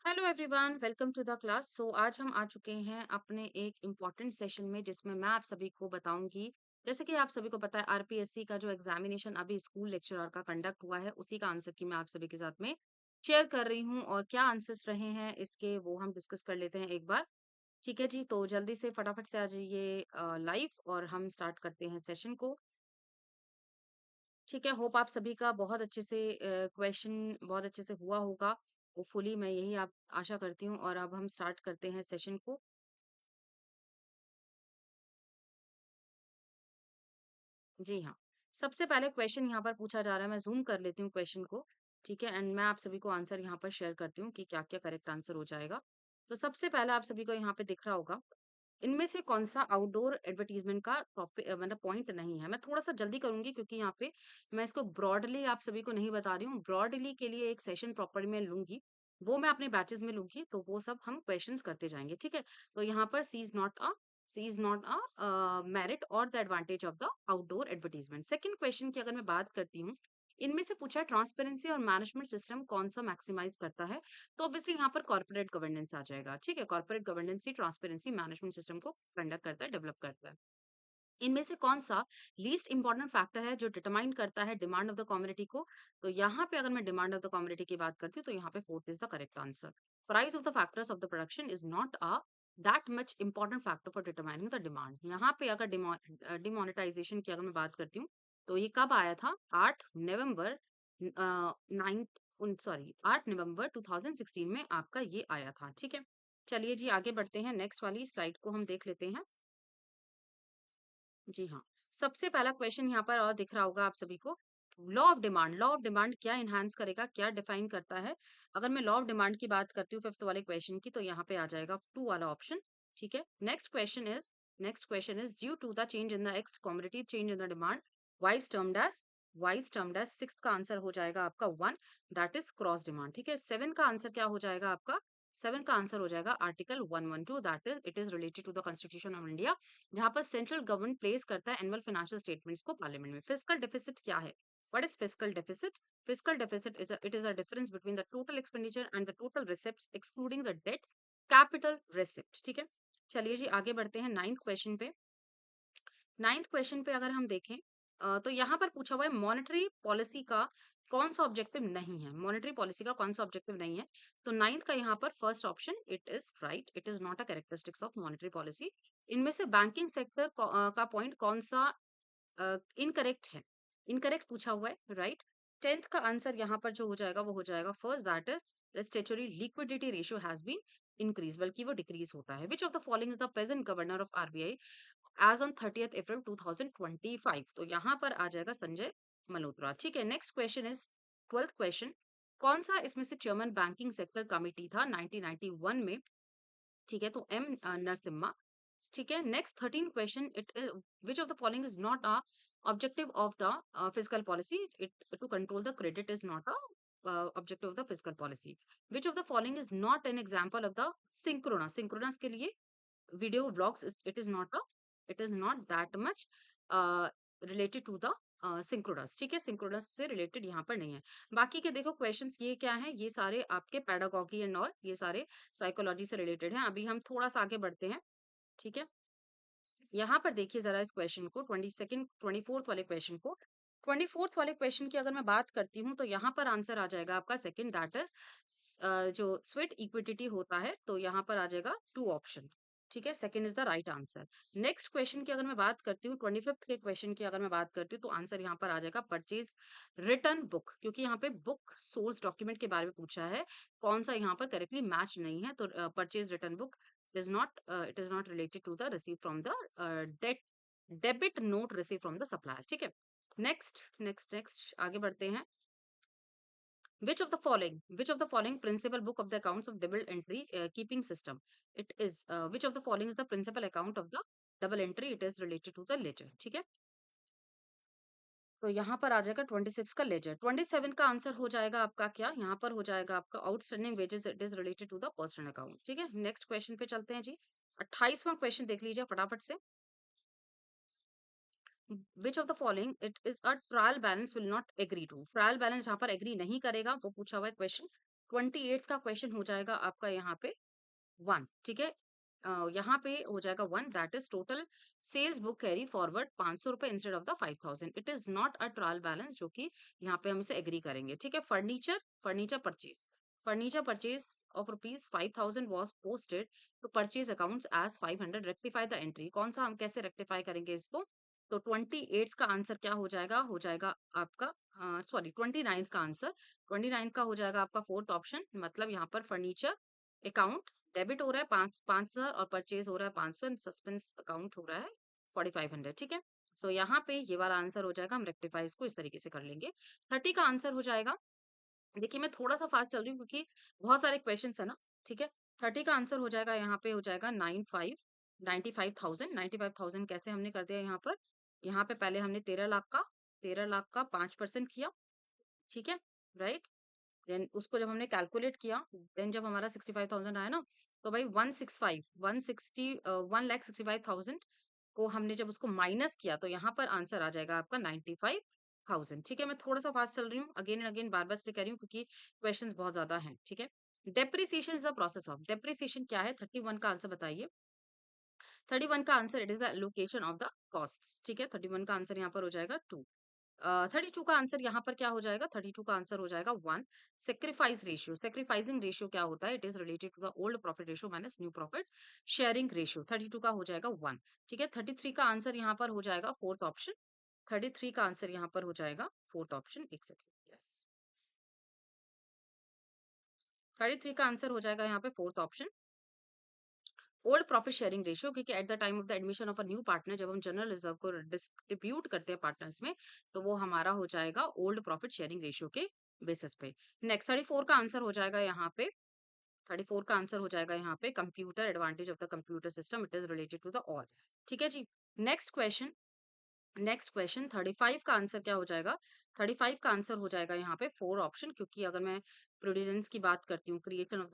Hello everyone, welcome to the class. आज हम आ चुके हैं अपने एक इम्पॉर्टेंट सेशन में जिसमें मैं आप सभी को बताऊंगी। जैसे कि आप सभी को पता है, आरपीएससी का जो एग्जामिनेशन अभी स्कूल लेक्चरर का कंडक्ट हुआ है, उसी का आंसर की मैं आप सभी के साथ में शेयर कर रही हूँ। और क्या आंसर्स रहे हैं इसके, वो हम डिस्कस कर लेते हैं एक बार। ठीक है जी, तो जल्दी से फटाफट से आ जाइए लाइव और हम स्टार्ट करते हैं सेशन को। ठीक है, होप आप सभी का बहुत अच्छे से क्वेश्चन बहुत अच्छे से हुआ होगा। होपफुली मैं यही आप आशा करती हूँ। और अब हम स्टार्ट करते हैं सेशन को। जी हाँ, सबसे पहले क्वेश्चन यहाँ पर पूछा जा रहा है। मैं ज़ूम कर लेती हूँ क्वेश्चन को। ठीक है, एंड मैं आप सभी को आंसर यहाँ पर शेयर करती हूँ कि क्या-क्या करेक्ट आंसर हो जाएगा। तो सबसे पहला आप सभी को यहाँ पे दिख रहा होगा, इनमें से कौन-सा आउटडोर एडवर्टाइज़मेंट का मतलब पॉइंट नहीं है? मैं थोड़ा-सा जल्दी करूँगी क्योंकि यहाँ पे मैं इसको ब्रॉडली आप सभी को नहीं बता रही हूँ। ब्रॉडली के लिए एक सेशन प्रॉपर मैं लूँगी, वो मैं अपने बैचेज़ में लूँगी, तो वो सब हम क्वेश्चंस करते जाएँगे, ठीक है? तो यहाँ पर सी इज़ नॉट अ मेरिट और the advantage of the outdoor advertisement. Second question की अगर मैं बात करती हूँ, इनमें से पूछा है ट्रांसपेरेंसी और मैनेजमेंट सिस्टम कौन-सा मैक्सिमाइज़ करता है? तो ऑब्वियसली यहाँ पर कॉर्पोरेट गवर्नेंस आ जाएगा, ठीक है? कॉर्पोरेट गवर्नेंस ही ट्रांसपेरेंसी मैनेजमेंट सिस्टम को कंडक्ट करता है, डेवलप करता है। इनमें से कौन-सा लीस्ट इम्पोर्टेंट फैक्टर है जो डिटरमाइन करता है डिमांड ऑफ द कमोडिटी को? तो यहाँ पे अगर मैं डिमांड ऑफ द कमोडिटी की बात करती हूँ, तो यहाँ पे fourth is the correct answer. Price of the factors of the production is not a that much important factor for determining the demand. यहाँ पे अगर डिमोनेटाइजेशन की अगर मैं बात करती हूँ, तो ये कब आया था? 8 नवंबर 8 नवंबर 2016 में आपका ये आया था, ठीक है? चलिए जी, आगे बढ़ते हैं। नेक्स्ट वाली स्लाइड को हम देख लेते हैं। जी हाँ, सबसे पहला क्वेश्चन यहाँ पर और दिख रहा होगा आप सभी को। लॉ ऑफ डिमांड क्या एनहांस करेगा, क्या डिफाइन करता है? अगर मैं लॉ ऑफ डिमांड की बात करती हूँ फिफ्थ वाले क्वेश्चन की, तो यहाँ पे आ जाएगा 2 वाला ऑप्शन, ठीक है? Next question is due to the change in the x commodity change in the demand wise termed as sixth का आंसर हो जाएगा आपका 1, दैट इज क्रॉस डिमांड, ठीक है? 7 का आंसर क्या हो जाएगा आपका? 7 का आंसर हो जाएगा article 112, that is it is related to the constitution of India, जहाँ पर सेंट्रल गवर्नमेंट प्लेस करता है एनुअल फाइनेंशियल स्टेटमेंट्स को पार्लियामेंट में। फिस्कल डेफिसिट क्या है? What is fiscal deficit? Fiscal deficit is a difference between the total expenditure and the total receipts excluding the debt capital receipt, ठीक है? चलिए जी, आगे बढ़ते हैं नाइन्थ क्वेश्चन पे। नाइन्थ क्वेश्चन पे अगर हम देखें, तो यहाँ पर पूछा हुआ है मॉनेटरी पॉलिसी का कौन सा ऑब्जेक्टिव नहीं है? मॉनेटरी पॉलिसी का कौन सा ऑब्जेक्टिव नहीं है? तो नाइन्थ का यहाँ पर first option it is right, it is not a characteristics of monetary policy. इनमें से बैंकिंग सेक्टर का पॉइंट कौन सा इनकरेक्ट है? इनकरेक्ट पूछा हुआ है, राइट? टेंथ का आंसर यहाँ पर जो हो जाएगा वो हो जाएगा first, that is the statutory liquidity ratio has been increase, बल्कि वो डिक्रीज होता है। Which of the following is the present governor of RBI as on 30th April 2025? तो यहाँ पर आ जाएगा संजय मल्होत्रा, ठीक है? Next question is twelfth question. कौन सा इसमें से चेयरमैन बैंकिंग सेक्टर कमिटी था 1991 में? ठीक है, तो एम नरसिम्हा, ठीक है? Next 13 question, it which of the following is not a objective of the physical policy? It to control the credit is not a objective of the physical policy. Which of the following is not an example of the synchronous के लिए video vlogs, it is not that much related to the synchronous, ठीक है? synchronous से related यहाँ पर नहीं है। बाकी के देखो क्वेश्चंस ये क्या है, ये सारे आपके पेडागॉगी एंड ऑल, ये सारे साइकोलॉजी से रिलेटेड हैं। अभी हम थोड़ा सा आगे बढ़ते हैं, ठीक है? यहाँ पर देखिए जरा इस क्वेश्चन को, 24th वाले क्वेश्चन को। 24th वाले क्वेश्चन की अगर मैं बात करती हूँ, तो यहाँ पर आंसर आ जाएगा आपका सेकंड, दैट इज जो स्वेट इक्विटी होता है, तो यहाँ पर आ जाएगा 2 ऑप्शन, ठीक है? Second is the right answer. Next question की अगर मैं बात करती हूँ, 25th के क्वेश्चन की अगर मैं बात करती हूँ, तो आंसर यहाँ पर आ जाएगा परचेज रिटर्न बुक, क्योंकि यहाँ पे बुक सोर्स डॉक्यूमेंट के बारे में पूछा है। कौन सा यहाँ पर करेक्टली मैच नहीं है? तो purchase return book it is not related to the receipt from the debt debit note received from the suppliers, ठीक है? नेक्स्ट आगे बढ़ते हैं। which of the following principal book of the accounts of double entry keeping system? It is which of the following is the principal account of the double entry? It is related to the ledger, ठीक है? तो यहाँ पर आ जाएगा 26 का laser. 27 का answer हो जाएगा आपका क्या? यहाँ पर हो जाएगा आपका outstanding wages, it is related to the personal account, ठीक है? नेक्स्ट क्वेश्चन पे चलते हैं जी। 28वां क्वेश्चन देख लीजिए फटाफट से। Which of the following it is a trial balance will not agree to? Trial balance यहाँ पर एग्री नहीं करेगा, वो पूछा हुआ है क्वेश्चन। 28 का क्वेश्चन हो जाएगा आपका यहाँ पे 1, ठीक है। यहाँ पे हो जाएगा 1, that is total sales book carry forward 500 रुपए instead of the 5000। It is not a trial balance, जो कि यहाँ पे हम इसे एग्री करेंगे, ठीक है। Furniture purchase of rupees 5000 was posted to purchase accounts as 500। Rectify the entry, कौन सा हम कैसे रेक्टिफाई करेंगे इसको? तो 28 का आंसर क्या हो जाएगा आपका, सॉरी 29 का आंसर, 29 का हो जाएगा आपका फोर्थ ऑप्शन। मतलब यहाँ पर फर्नीचर अकाउंट डेबिट हो रहा है 5,000 और परचेज हो रहा है 500 एंड सस्पेंस अकाउंट हो रहा है 4500, ठीक है। सो यहाँ पे ये वाला आंसर हो जाएगा, हम रेक्टिफाई इसको इस तरीके से कर लेंगे। 30 का आंसर हो जाएगा, देखिए मैं थोड़ा सा फास्ट चल रही हूँ क्योंकि बहुत सारे क्वेश्चन है ना, ठीक है। 30 का आंसर हो जाएगा यहाँ पे, हो जाएगा 95,000 कैसे हमने कर दिया यहाँ पर? यहाँ पे पहले हमने 13 लाख का 5% किया, ठीक है, राइट। देन उसको जब हमने कैलकुलेट किया, देन जब हमारा 65,000 आया ना, तो भाई 1,65,000 को हमने जब उसको माइनस किया, तो यहाँ पर आंसर आ जाएगा आपका 95,000, ठीक है। मैं थोड़ा सा फास्ट चल रही हूँ, अगेन एंड अगेन बार बार इसलिए कह रही हूँ क्योंकि क्वेश्चंस बहुत ज्यादा हैं, ठीक है। Depreciation is the process of, depreciation क्या है? 31 का आंसर बताइए। 31 का answer, it is the location of the cost, ठीक है। 31 का आंसर यहाँ पर हो जाएगा 2। 32 का आंसर यहाँ पर क्या हो जाएगा? 32 का आंसर हो जाएगा 1। सेक्रीफाइस रेशियो, सेक्रीफाइसिंग रेशियो क्या होता है? It is related to the old profit ratio minus new profit sharing ratio. 32 का हो जाएगा 1, ठीक है। 33 का आंसर यहाँ पर हो जाएगा फोर्थ ऑप्शन। 33 का आंसर यहाँ पर हो जाएगा फोर्थ ऑप्शन, एक सेकेंड, यस। 33 का आंसर हो जाएगा यहाँ पे fourth option, old profit sharing ratio, क्योंकि at the time of the admission of a new partner, जब हम जनरल रिजर्व को डिस्ट्रीब्यूट करते हैं पार्टनर्स में, तो वो हमारा हो जाएगा ओल्ड प्रॉफिट शेयरिंग रेशियो के बेसिस पे। नेक्स्ट 34 का आंसर हो जाएगा यहाँ पे, 34 का आंसर हो जाएगा यहाँ पे computer advantage of the computer system, it is related to the all, ठीक है जी। नेक्स्ट क्वेश्चन, 35 का आंसर क्या हो जाएगा? 35 का आंसर हो जाएगा यहाँ पे 4 ऑप्शन, क्योंकि अगर मैं प्रोविजंस की बात करती हूँ, creation of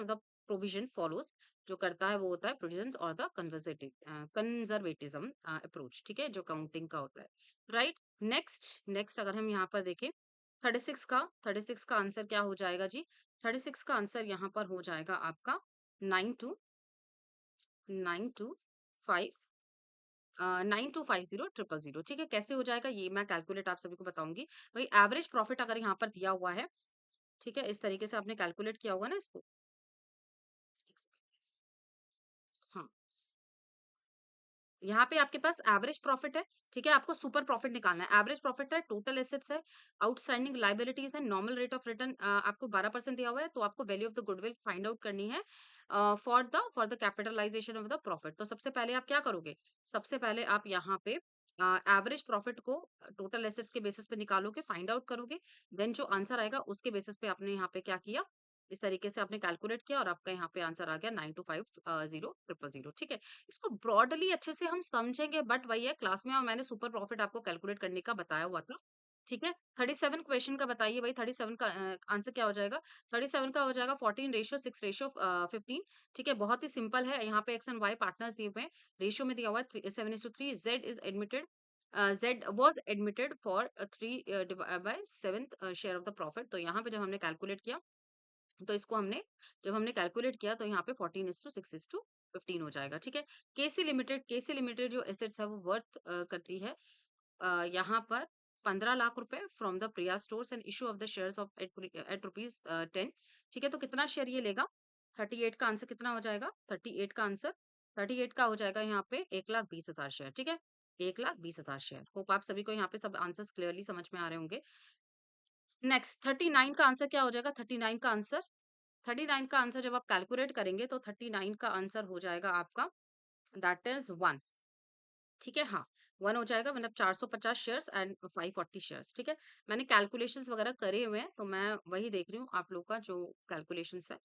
the provision follows, जो करता है वो होता है प्रोविजंस और द कंजर्वेटिज्म अप्रोच, ठीक है, जो काउंटिंग का होता है, राइट। नेक्स्ट अगर हम यहाँ पर देखें 36 का आंसर क्या हो जाएगा जी? 36 का आंसर यहाँ पर हो जाएगा आपका 9295 9250,000, ठीक है। कैसे हो जाएगा ये मैं कैलकुलेट आप सभी को बताऊंगी। भाई एवरेज प्रॉफिट अगर यहाँ पर दिया हुआ है, ठीक है, इस तरीके से आपने कैलकुलेट किया होगा ना इसको, एक सेकंड, हाँ, यहाँ पे आपके पास एवरेज प्रॉफिट है, ठीक है। आपको सुपर प्रॉफिट निकालना है। एवरेज प्रॉफिट है, टोटल एसेट्स है, आउटस्टैंडिंग लाइबिलिटीज है, नॉर्मल रेट ऑफ रिटर्न आपको 12% दिया हुआ है, तो आपको value of the goodwill find out करनी है for the capitalisation of the profit. तो सबसे पहले आप क्या करोगे? सबसे पहले आप यहाँ पे एवरेज प्रॉफिट को टोटल एसेट्स के बेसिस पे निकालोगे, फाइंड आउट करोगे, देन जो आंसर आएगा उसके बेसिस पे आपने यहाँ पे क्या किया, इस तरीके से आपने कैलकुलेट किया और आपका यहाँ पे आंसर आ गया 9250,000, ठीक है। इसको ब्रॉडली अच्छे से हम समझेंगे, बट वही है, क्लास में और मैंने सुपर प्रॉफिट आपको कैलकुलेट करने का बताया हुआ था, ठीक है। 37 क्वेश्चन का बताइए भाई, 37 का आंसर क्या हो जाएगा? 37 का हो जाएगा 14:6:15, ठीक है। बहुत ही सिंपल है, यहाँ पे एक्स एंड वाई पार्टनर्स दिए हुए हैं, रेशियो में दिया हुआ है 7:3, Z was admitted for 3/7 share of the profit. तो यहाँ पे जब हमने कैलकुलेट किया, तो इसको हमने जब हमने कैलकुलेट किया, तो यहाँ पे 14:6:15 हो जाएगा, ठीक है। केसी लिमिटेड जो एसेट्स है वो वर्थ करती है यहाँ पर 15 लाख रुपए from the Priya stores and issue of the shares of at rupees 10, ठीक है। तो कितना शेयर ये लेगा? 38 का आंसर कितना हो जाएगा? 38 का आंसर, 38 का हो जाएगा यहाँ पे 1,20,000 शेयर, ठीक है। 1,20,000 शेयर। होप आप सभी को यहाँ पे सब आंसर्स क्लियरली समझ में आ रहे होंगे। नेक्स्ट 39 का आंसर क्या हो जाएगा? 39 का आंसर जब आप कैलकुलेट करेंगे, तो 39 का आंसर हो जाएगा आपका, दैट इज 1, ठीक है, हाँ, 1 हो जाएगा, मतलब 450 शेयर्स एंड 540 शेयर्स, ठीक है। मैंने कैलकुलेशंस वगैरह करे हुए हैं, तो मैं वही देख रही हूँ आप लोग का जो कैलकुलेशंस है,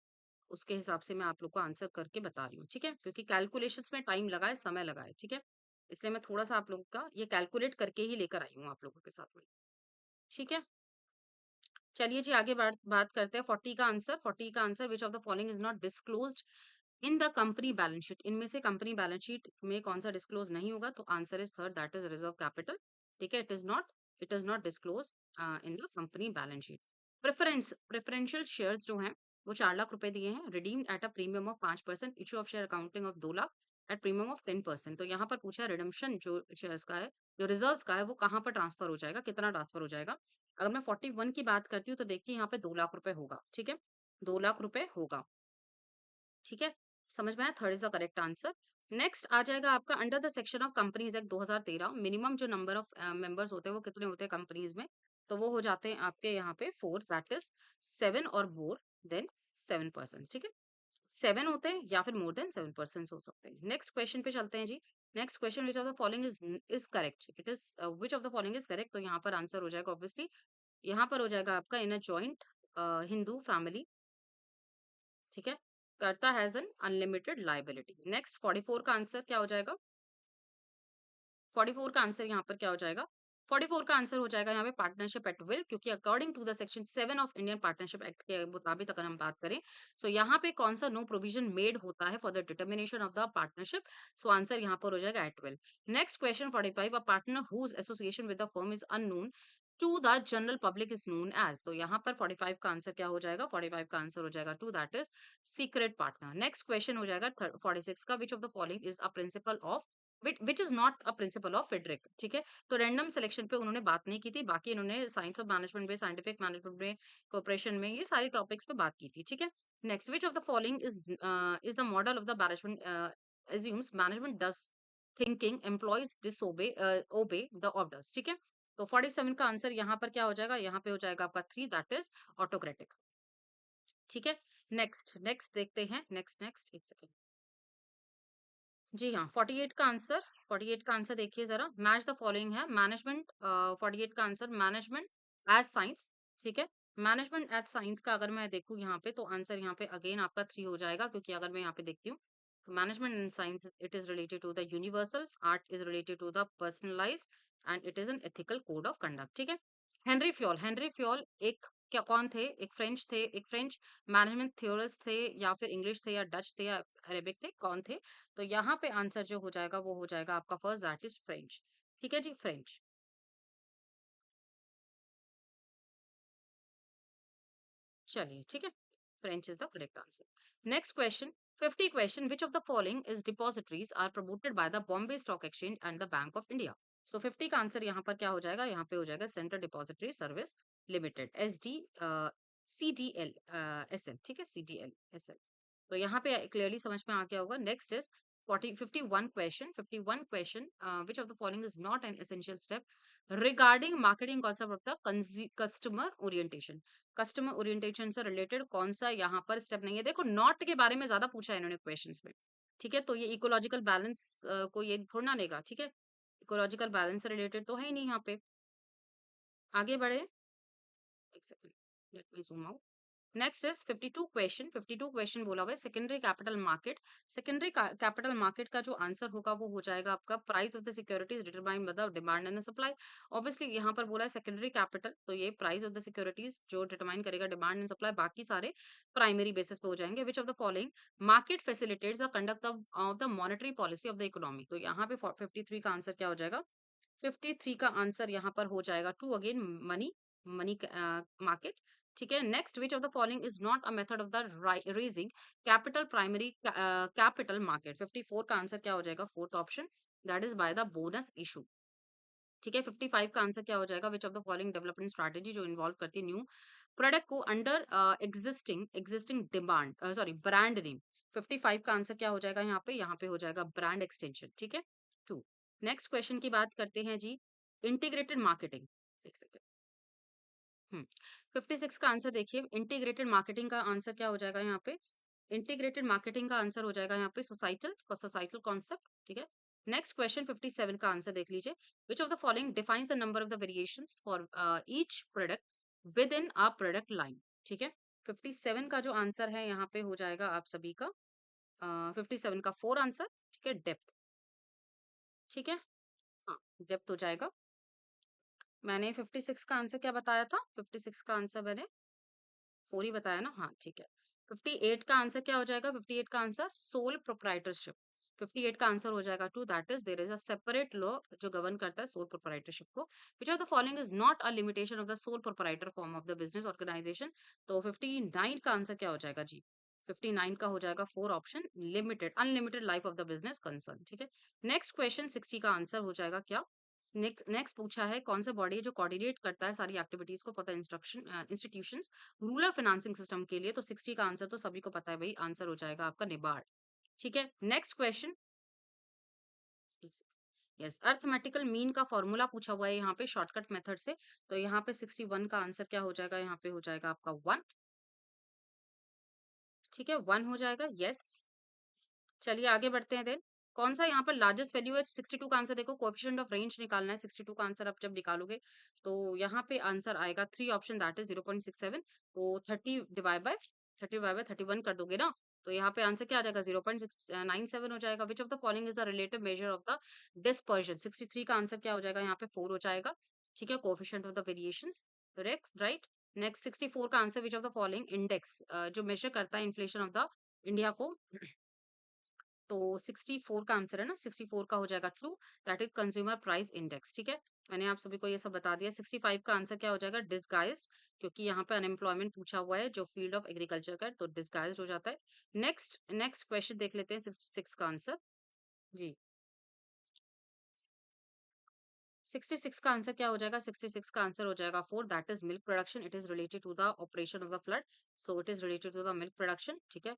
उसके हिसाब से मैं आप लोग को आंसर करके बता रही हूँ, ठीक है। क्योंकि कैलकुलेशंस में टाइम लगा है, समय लगा है, ठीक है, इसलिए मैं थोड़ा सा आप लोगों का ये कैलकुलेट करके ही लेकर आई हूँ आप लोगों के साथ में, ठीक है। चलिए जी, आगे बात करते हैं 40 का answer which of the following is not disclosed in the company balance sheet, इनमें से कंपनी बैलेंस शीट में कौन सा डिस्क्लोज नहीं होगा? तो answer is third, that is reserve capital, ठीक है। It is not disclose in the company balance sheet. Preferential shares जो हैं वो 4 लाख रुपए दिए हैं, redeemed at a premium of 5%, issue of share accounting of 2 lakh at premium of 10%। तो यहाँ पर पूछा रिडम्पशन जो शेयर्स का है, जो रिजर्व्स का है, वो कहाँ पर ट्रांसफर हो जाएगा, कितना ट्रांसफर हो जाएगा। अगर मैं 41 की बात करती हूँ तो देखिए यहाँ पे 2 लाख रुपए होगा, ठीक है, 2 लाख रुपए होगा, ठीक है, समझ में आया, third is the correct answer. Next आ जाएगा आपका under the section of companies act 2013, minimum जो नंबर ऑफ मेंबर्स होते हैं वो कितने होते हैं कंपनीज में, तो वो हो जाते हैं आपके यहाँ पे 4, दैट इज 7 और मोर देन 7%, ठीक है, 7 होते हैं या फिर मोर देन 7% हो सकते हैं। नेक्स्ट क्वेश्चन पे चलते हैं जी। Next question, which of the following is correct, it is which of the following is correct, तो यहाँ पर आंसर हो जाएगा ऑब्वियसली, यहाँ पर हो जाएगा आपका इन अ जॉइंट हिंदू फैमिली, ठीक है, कर्ता has an unlimited liability. Next 44 का आंसर क्या हो जाएगा, 44 का आंसर यहाँ पर क्या हो जाएगा, 44 का आंसर हो जाएगा यहाँ पे पार्टनरशिप एट विल, क्योंकि according to the section 7 of Indian partnership act के मुताबिक अगर हम बात करें, सो यहाँ पे कौन सा नो प्रोविजन मेड होता है for the determination of the partnership, so answer यहाँ पर हो जाएगा at will. Next question 45, a partner whose association with the firm is unknown to the general public is known as, तो यहाँ पर 45 का आंसर क्या हो जाएगा, 45 का आंसर हो जाएगा two, that is secret partner. Next question हो जाएगा 46 का, which of the following is a principle of which is not a principle of Frederick, ठीक है, तो रैंडम सिलेक्शन पे उन्होंने बात नहीं की थी, बाकी इन्होंने साइंस ऑफ मैनेजमेंट में, साइंटिफिक मैनेजमेंट में, कॉर्पोरेशन में, ये सारे टॉपिक्स पे बात की थी, ठीक है। Next, which of the following is the model of the management assumes management does thinking employees disobey obey the orders, ठीक है, तो 47 का आंसर यहाँ पर क्या हो जाएगा, यहाँ पे हो जाएगा आपका 3, दैट इज ऑटोक्रेटिक, ठीक है। नेक्स्ट नेक्स्ट देखते हैं, नेक्स्ट नेक्स्ट एक सेकेंड, जी हाँ, 48 का आंसर, 48 का आंसर देखिए जरा, मैच द फॉलोइंग है मैनेजमेंट, 48 का आंसर मैनेजमेंट एज साइंस, ठीक है, मैनेजमेंट एज साइंस का अगर मैं देखूँ यहाँ पे तो आंसर यहाँ पे अगेन आपका 3 हो जाएगा, क्योंकि अगर मैं यहाँ पे देखती हूँ तो management in science it is related to the universal, art is related to the personalised and it is an ethical code of conduct, ठीक है। हेनरी फ्योल एक क्या कौन थे, एक फ्रेंच थे, एक फ्रेंच मैनेजमेंट थ्योरिस्ट थे, या फिर इंग्लिश थे, या डच थे, या अरेबिक थे, कौन थे, तो यहाँ पे आंसर जो हो जाएगा वो हो जाएगा आपका फर्स्ट, दैट इज फ्रेंच, ठीक है जी, फ्रेंच, चलिए ठीक है, French is the correct answer. Next question 50 question, which of the following is depositories are promoted by the Bombay stock exchange and the bank of India, so 50 का answer यहाँ पर क्या हो जाएगा, यहाँ पे हो जाएगा central depository service limited, S D C D L S L, ठीक है, C D L S L, तो यहाँ पे क्लियरली समझ में आ गया होगा। Next is 51 question, 51 question, which of the following is not an essential step regarding marketing concept of the customer orientation, customer orientation से रिलेटेड कौन सा यहाँ पर स्टेप नहीं है, देखो नॉट के बारे में ज्यादा पूछा है इन्होंने क्वेश्चंस में, ठीक है, तो ये इकोलॉजिकल बैलेंस को ये थोड़ा ना लेगा, ठीक है, इकोलॉजिकल बैलेंस से रिलेटेड तो है ही नहीं यहाँ पे। आगे बढ़े, एक second, let me zoom out. Next is 52 question, 52 question बोला हुआ है secondary capital market, secondary capital market का जो आंसर होगा वो हो जाएगा आपका price of the securities determined by the demand and the supply, obviously यहाँ पर बोला है सेकेंडरी कैपिटल, तो ये प्राइस ऑफ द सिक्योरिटीज जो डिटरमाइन करेगा डिमांड एंड सप्लाई, बाकी सारे प्राइमरी बेसिस पे हो जाएंगे। विच of the following market facilitates the conduct of the monetary policy of the economy, तो यहाँ पे 53 का आंसर क्या हो जाएगा, 53 का आंसर यहाँ पर हो जाएगा two, again money, money market, ठीक है। Next, which of the following is not a method of the raising capital primary capital market, 54 का आंसर क्या हो जाएगा, fourth option, that is by the bonus issue, ठीक है। 55 का आंसर क्या हो जाएगा, which of the following development strategy जो इन्वॉल्व करती है न्यू प्रोडक्ट को under existing existing demand, sorry brand name, 55 का आंसर क्या हो जाएगा यहाँ पे हो जाएगा ब्रांड एक्सटेंशन, ठीक है, टू। नेक्स्ट क्वेश्चन की बात करते हैं जी, इंटीग्रेटेड मार्केटिंग, एक सेकेंड, 56 का आंसर देखिए, इंटीग्रेटेड मार्केटिंग का आंसर क्या हो जाएगा यहाँ पे, इंटीग्रेटेड मार्केटिंग का आंसर हो जाएगा यहाँ पे सोसाइटल, फॉर सोसाइटल कॉन्सेप्ट, ठीक है। नेक्स्ट क्वेश्चन 57 का आंसर देख लीजिए, विच of the following defines the number of the variations for each product with in a product line, ठीक है। 57 का जो आंसर है यहाँ पे हो जाएगा आप सभी का 57 का फोर आंसर, ठीक है, डेप्थ, ठीक है, हाँ, डेप्थ हो जाएगा। मैंने 56 का आंसर क्या बताया था, 56 का आंसर मैंने 4 ही बताया ना, हाँ ठीक है। 58 का आंसर क्या हो जाएगा, 58 का आंसर सोल प्रोप्राइटरशिप, 58 का आंसर हो जाएगा 2, that is there is a separate law जो गवर्न करता है सोल प्रोप्राइटरशिप को। Which of the following is not a limitation of the sole proprietor form of the business organisation. तो 59 का आंसर क्या हो जाएगा जी? 59 का हो जाएगा 4 option, limited unlimited life of the business concern. ठीक है, नेक्स्ट क्वेश्चन 60 का आंसर हो जाएगा क्या? नेक्स्ट नेक्स्ट पूछा है कौन सा बॉडी है जो कोऑर्डिनेट करता है सारी एक्टिविटीज को for the instruction institutions rural financing system के लिए। तो 60 का आंसर तो सभी को पता है भाई, आंसर हो जाएगा आपका निबार्ड। ठीक है, next question. Yes, arithmetical mean का फॉर्मूला पूछा हुआ है यहाँ पे शॉर्टकट मेथड से। तो यहाँ पे 61 का आंसर क्या हो जाएगा? यहाँ पे हो जाएगा आपका 1। ठीक है, 1 हो जाएगा। यस, चलिए आगे बढ़ते हैं देन। कौन सा यहाँ पर लार्जेस्ट वैल्यू है? 62 का आंसर देखो, कोएफिशिएंट ऑफ रेंज निकालना है। 62 का आंसर आप जब निकालोगे तो यहाँ पे आंसर आएगा 3 ऑप्शन, दैट इज 0.67। तो 30 डिवाइड बाय 31 कर दोगे ना, तो यहाँ पे आंसर क्या आ जाएगा? 0.697 हो जाएगा। Which of the following is the relative measure of the dispersion? 63 का आंसर क्या हो जाएगा? यहाँ पे 4 हो जाएगा। ठीक है, coefficient of the variations, correct, right. Next 64 का answer, which of the following index जो मेजर करता है इन्फ्लेशन ऑफ द इंडिया को। तो 64 का आंसर है ना, 64 का हो जाएगा true, that is consumer price index. ठीक है, मैंने आप सभी को ये सब बता दिया। 65 का आंसर क्या हो जाएगा? डिसगाइज, क्योंकि यहाँ पे अनएम्प्लॉयमेंट पूछा हुआ है जो फील्ड ऑफ एग्रीकल्चर का है, तो डिसगाइज हो जाता है। नेक्स्ट नेक्स्ट क्वेश्चन देख लेते हैं 66 का आंसर। जी, 66 का आंसर क्या हो जाएगा? 66 का आंसर हो जाएगा 4, that is milk production. It is related to the operation of the flood, so it is related to the milk production. ठीक है,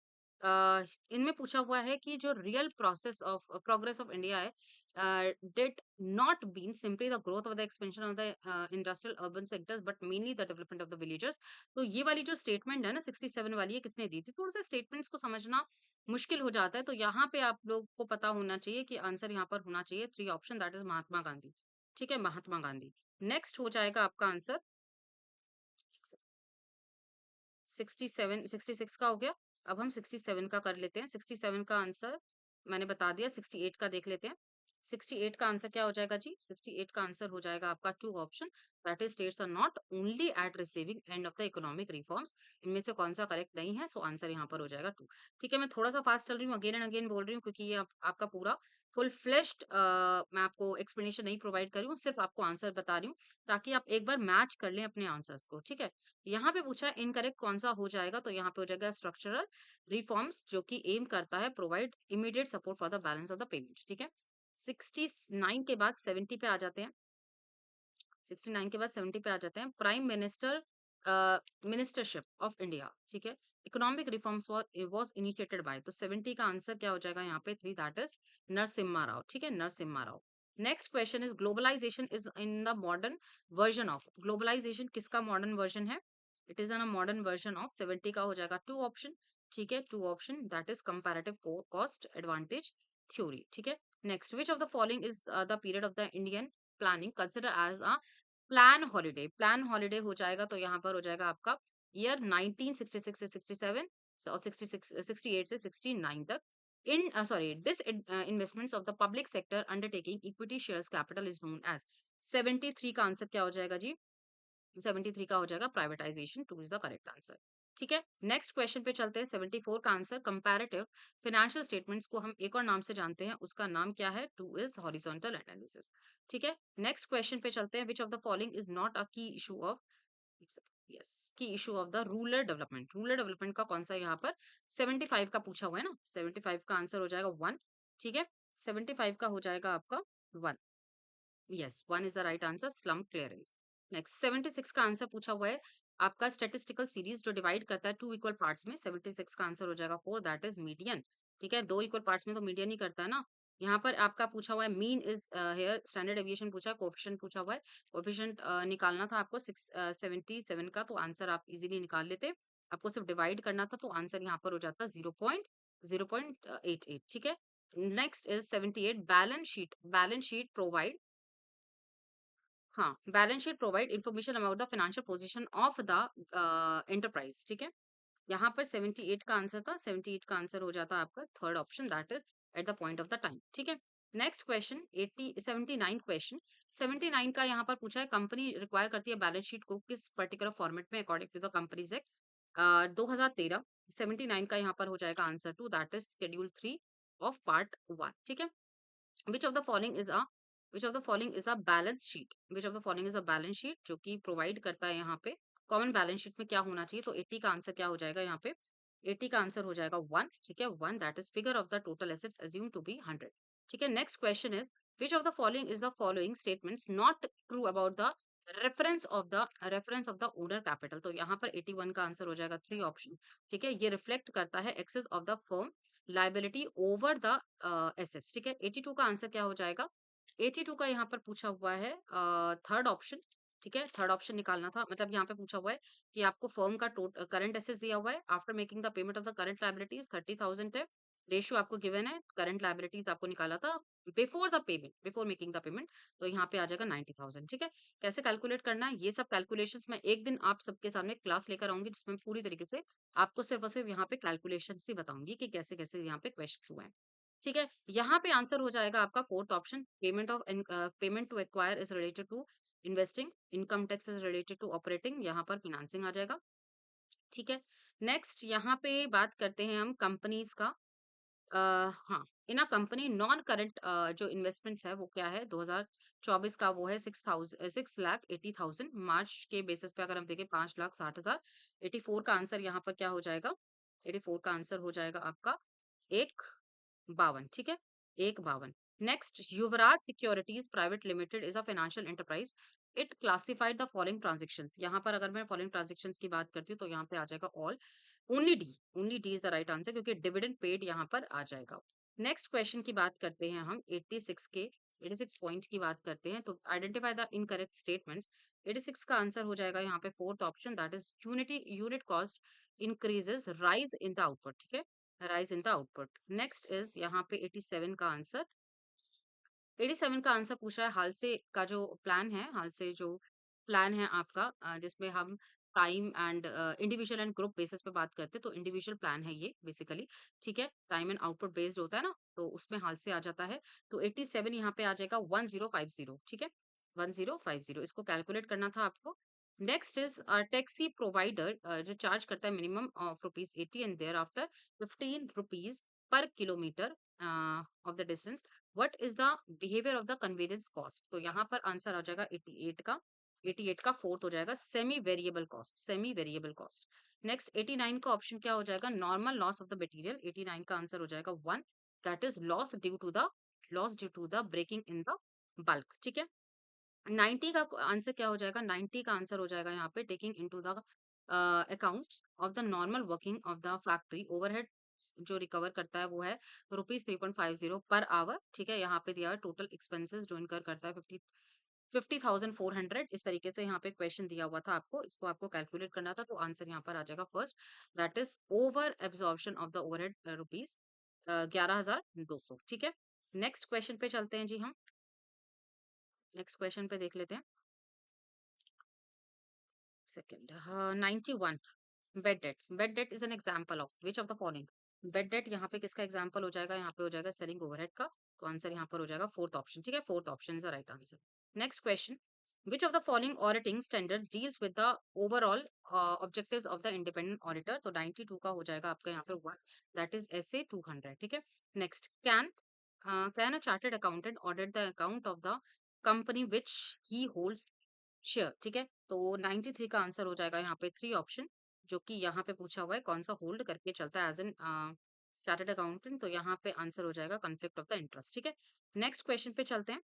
इनमें पूछा हुआ है कि जो real process of progress of India है did not been simply the growth of the expansion of the industrial urban sectors but mainly the development of the villagers. तो ये वाली जो स्टेटमेंट है ना 67 वाली, ये किसने दी थी? थोड़ा सा स्टेटमेंट्स को समझना मुश्किल हो जाता है, तो यहाँ पे आप लोग को पता होना चाहिए कि आंसर यहाँ पर होना चाहिए 3 option, that is Mahatma Gandhi. ठीक है, महात्मा गांधी। नेक्स्ट हो जाएगा आपका आंसर 66 का हो गया। अब हम 67 का कर लेते हैं। 67 का आंसर मैंने बता दिया। 68 का देख लेते हैं। 68 का आंसर क्या हो जाएगा जी? 68 का आंसर हो जाएगा आपका 2 option, that is states are not only at receiving end of the economic reforms. इनमें से कौन सा करेक्ट नहीं है? सो आंसर यहाँ पर हो जाएगा 2। ठीक है, मैं थोड़ा सा फास्ट चल रही हूँ, अगेन एंड अगेन बोल रही हूँ, क्योंकि ये आपका पूरा फुल फ्लेश्ड मैं आपको एक्सप्लेनेशन नहीं प्रोवाइड कर रही हूँ, सिर्फ आपको आंसर बता रही हूँ ताकि आप एक बार मैच कर लें अपने आंसर्स को। ठीक है, यहाँ पे पूछा है इनकरेक्ट कौन सा हो जाएगा, तो यहाँ पे हो जाएगा स्ट्रक्चरल रिफॉर्म्स, जो कि एम करता है provide immediate support for the balance of the payment. ठीक है, 69 के बाद 70 पे आ जाते हैं। 69 के बाद 70 पे आ जाते हैं। Prime minister ministership of India. ठीक है, economic reforms was initiated by, तो 70 का आंसर क्या हो जाएगा यहाँ पे? 3, दैट इज नरसिम्हा राव। ठीक है, Narasimha Rao. Next question is globalisation is in the modern version of. Globalisation किसका मॉडर्न वर्जन है? It is an modern version of. 70 का हो जाएगा 2 ऑप्शन। ठीक है, 2 option, that is comparative cost advantage theory. ठीक है, next which of the following is the period of the Indian planning consider as a plan holiday? Plan holiday हो जाएगा, तो यहाँ पर हो जाएगा आपका ईयर 1966 से 67 और 66 68 से 69 तक। In sorry disinvestments of the public sector undertaking equity shares capital is known as. 73 का आंसर क्या हो जाएगा जी? 73 का हो जाएगा privatisation. 2 is the correct answer. ठीक है, नेक्स्ट क्वेश्चन पे चलते हैं। 74 का आंसर कंपैरेटिव फाइनेंशियल स्टेटमेंट्स को हम एक और नाम से जानते हैं, उसका नाम क्या है? 2 इज हॉरिजॉन्टल एनालिसिस। ठीक है, नेक्स्ट क्वेश्चन पे चलते हैं। विच of the following is not a की इशू ऑफ, यस, की issue of the rural development? Rural development का कौन सा यहाँ पर 75 का पूछा हुआ है ना? 75 का आंसर हो जाएगा 1। ठीक है, 75 का हो जाएगा आपका 1। Yes, 1 is the right answer, slum clearance. Next 76 का आंसर पूछा हुआ है आपका स्टैटिस्टिकल सीरीज जो डिवाइड करता है 2 इक्वल पार्ट्स में। 76 का आंसर हो जाएगा 4, दैट इज मीडियन। ठीक है, 2 इक्वल पार्ट्स में तो मीडियन ही करता है ना। यहाँ पर आपका पूछा हुआ है mean is here, standard deviation पूछा है, कोएफिशिएंट पूछा हुआ है। कोएफिशिएंट निकालना था आपको 77 का, तो आंसर आप इजीली निकाल लेते। आपको सिर्फ डिवाइड करना था, तो आंसर यहाँ पर हो जाता 0.88। ठीक है, next is 78 balance sheet. Balance sheet provide, हाँ, balance sheet provide information about the financial position of the enterprise. ठीक है, यहाँ पर 78 का आंसर था। 78 का आंसर हो जाता है आपका third option, that is at the point of the time. ठीक है, नेक्स्ट क्वेश्चन 79 क्वेश्चन। 79 का यहाँ पर पूछा है कंपनी रिक्वायर करती है बैलेंस शीट को किस पर्टिकुलर फॉर्मेट में according to the companies act 2013। 79 का यहाँ पर हो जाएगा answer 2, that is schedule 3। Of part 1, ठीक है। Which of the following is a which of the following is a balance sheet, which of the following is a balance sheet, जो कि provide करता है यहाँ पे कॉमन बैलेंस शीट में क्या होना चाहिए। तो 80 का आंसर क्या हो जाएगा यहाँ पे, 80 का आंसर हो जाएगा 1, ठीक है। 1 that is figure of the total assets assume to be 100, ठीक है। Next question is which of the following is the following statements not true about the reference of the owner capital. तो यहाँ पर 81 का आंसर हो जाएगा 3 option, ठीक है। ये रिफ्लेक्ट करता है excess of the firm liability over the assets, ठीक है। 82 का आंसर क्या हो जाएगा, 82 का यहाँ पर पूछा हुआ है थर्ड ऑप्शन, ठीक है। थर्ड ऑप्शन निकालना था, मतलब यहाँ पे पूछा हुआ है कि आपको फर्म का करंट एसेट्स दिया हुआ है after making the payment of the current liabilities 30,000 है, रेशियो आपको गिवन है, करंट लायबिलिटीज आपको निकाला था before the payment, before making the payment, तो यहाँ पे आ जाएगा 90,000, ठीक है। कैसे कैलकुलेट करना है ये सब कैलकुलेशंस मैं एक दिन आप सबके सामने क्लास लेकर आऊंगी, जिसमें पूरी तरीके से आपको सिर्फ और सिर्फ यहाँ पे कैलकुलेशन ही बताऊंगी कि कैसे कैसे यहाँ पे क्वेश्चन हुए हैं, ठीक है। यहाँ पे आंसर हो जाएगा आपका fourth option, payment to acquire is related to investing, income tax is related to operating, यहाँ पर फिनांसिंग आ जाएगा, ठीक है। नेक्स्ट यहाँ पे बात करते हैं हम कंपनीज का। हाँ, इन अ कंपनी नॉन करंट जो इन्वेस्टमेंट्स है वो क्या है, 2024 का वो है 6,80,000, मार्च के बेसिस पे अगर हम देखें 5,60,000। 84 का आंसर यहाँ पर क्या हो जाएगा, 84 का आंसर हो जाएगा आपका 1,52, ठीक है, 1,52। Next, Yuvraj securities private limited is a financial enterprise, it classified the following transactions. यहाँ पर अगर मैं फॉलोइंग ट्रांजेक्शंस की बात करती हूँ तो यहाँ पे आ जाएगा all, only D is the right answer, क्योंकि डिविडेंड पेड यहाँ पर आ जाएगा। नेक्स्ट क्वेश्चन की बात करते हैं हम 86 पॉइंट की बात करते हैं, तो आइडेंटिफाई द इनकरेक्ट स्टेटमेंट्स। 86 का आंसर हो जाएगा यहाँ पे fourth option, that is unit cost increases rise in the output, ठीक है, rise in the output. Next is यहाँ पे 87 का आंसर, 87 का आंसर पूछ रहा है हाल से का जो प्लान है, हाल से जो प्लान है आपका, जिसमें हम time and individual and group basis पे बात करते हैं, तो इंडिविजुअल प्लान है ये बेसिकली, ठीक है। टाइम एंड आउटपुट बेस्ड होता है ना, तो उसमें हाल से आ जाता है, तो 87 यहाँ पे आ जाएगा 1050, ठीक है, 1050, इसको कैलकुलेट करना था आपको। नेक्स्ट इज टैक्सी प्रोवाइडर जो चार्ज करता है minimum of ₹80 and thereafter ₹15 per kilometre of the distance, what is the behaviour of the convenience cost. तो यहाँ पर आंसर आ जाएगा 88 का फोर्थ हो जाएगा semi variable cost, semi variable cost. Next 89 का ऑप्शन क्या हो जाएगा, normal loss of the material. 89 का आंसर हो जाएगा 1, that is loss due to the breaking in the bulk, ठीक है। 90 का आंसर क्या हो जाएगा, 90 का आंसर हो जाएगा यहाँ पे taking into the account of the normal working of the factory overhead, जो रिकवर करता है वो है ₹3.50 पर आवर, ठीक है। यहाँ पे दिया है टोटल एक्सपेंसेस जो इनकर करता है 50,400, इस तरीके से यहाँ पे क्वेश्चन दिया हुआ था आपको, इसको आपको कैलकुलेट करना था, तो आंसर यहाँ पर आ जाएगा first, that is over absorption of the overhead rupees 11,200, ठीक है। नेक्स्ट क्वेश्चन पे चलते हैं जी हम, नेक्स्ट क्वेश्चन पे देख लेते हैं। Second 91, bed date is an example of which of the following. Bed date यहाँ पे किसका एग्जांपल हो जाएगा, यहाँ पे हो जाएगा सेलिंग ओवरहेड का, तो आंसर यहाँ पर हो जाएगा फोर्थ ऑप्शन, ठीक है, fourth option is the right answer. Next question, which of the following auditing standards deals with the overall objectives of the independent auditor. तो 92 का हो जाएगा आपका यहाँ पे 1, दैट इज SA 200, ठीक है। Next, can a chartered accountant audit the account of the company which he holds share, ठीक है। तो 93 का आंसर हो जाएगा यहाँ पे 3 ऑप्शन, जो कि यहाँ पे पूछा हुआ है कौन सा होल्ड करके चलता है एज एन चार्टर्ड अकाउंटेंट, तो यहाँ पे आंसर हो जाएगा कॉन्फ्लिक्ट ऑफ द इंटरेस्ट, ठीक है। नेक्स्ट क्वेश्चन पे चलते हैं,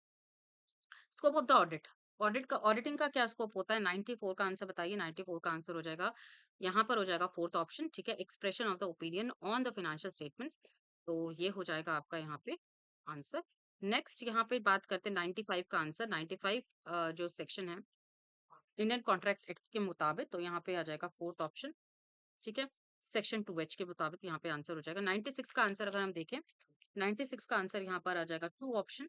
स्कोप ऑफ द ऑडिटिंग का क्या स्कोप होता है, 94 का आंसर बताइए। 94 का आंसर हो जाएगा यहाँ पर हो जाएगा फोर्थ ऑप्शन, ठीक है, expression of the opinion on the financial statements, तो ये हो जाएगा आपका यहाँ पे आंसर। नेक्स्ट यहाँ पे बात करते हैं 95 का आंसर, 95 जो सेक्शन है इंडियन कॉन्ट्रैक्ट एक्ट के मुताबिक, तो यहाँ पे आ जाएगा फोर्थ ऑप्शन, ठीक है, सेक्शन 2H के मुताबिक यहाँ पे आंसर हो जाएगा। 96 का आंसर अगर हम देखें, 96 का आंसर यहाँ पर आ जाएगा 2 ऑप्शन,